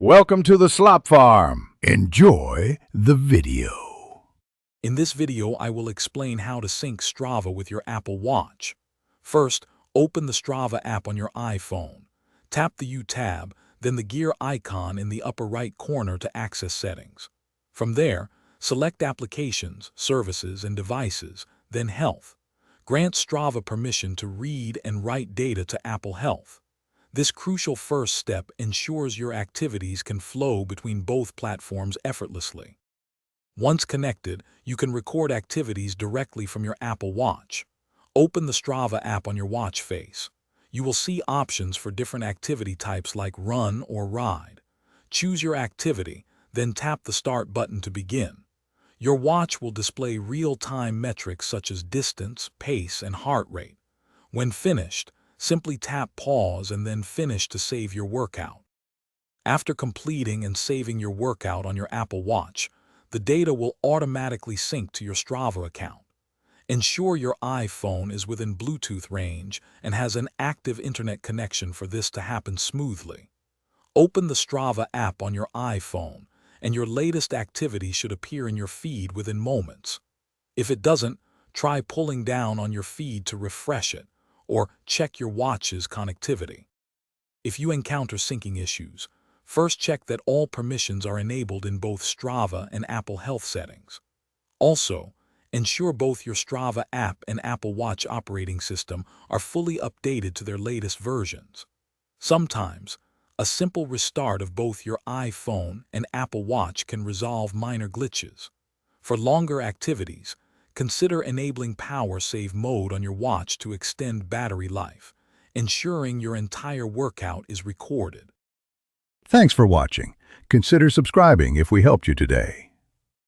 Welcome to the Slop Farm. Enjoy the video. In this video, I will explain how to sync Strava with your Apple Watch. First, open the Strava app on your iPhone. Tap the U tab, then the gear icon in the upper right corner to access settings. From there, select Applications, Services, and Devices, then Health. Grant Strava permission to read and write data to Apple Health. This crucial first step ensures your activities can flow between both platforms effortlessly. Once connected, you can record activities directly from your Apple Watch. Open the Strava app on your watch face. You will see options for different activity types like run or ride. Choose your activity, then tap the Start button to begin. Your watch will display real-time metrics such as distance, pace, and heart rate. When finished, simply tap Pause and then Finish to save your workout. After completing and saving your workout on your Apple Watch, the data will automatically sync to your Strava account. Ensure your iPhone is within Bluetooth range and has an active internet connection for this to happen smoothly. Open the Strava app on your iPhone, and your latest activity should appear in your feed within moments. If it doesn't, try pulling down on your feed to refresh it, or check your watch's connectivity. If you encounter syncing issues, first check that all permissions are enabled in both Strava and Apple Health settings. Also, ensure both your Strava app and Apple Watch operating system are fully updated to their latest versions. Sometimes, a simple restart of both your iPhone and Apple Watch can resolve minor glitches. For longer activities, consider enabling Power Save mode on your watch to extend battery life, ensuring your entire workout is recorded. Thanks for watching. Consider subscribing if we helped you today.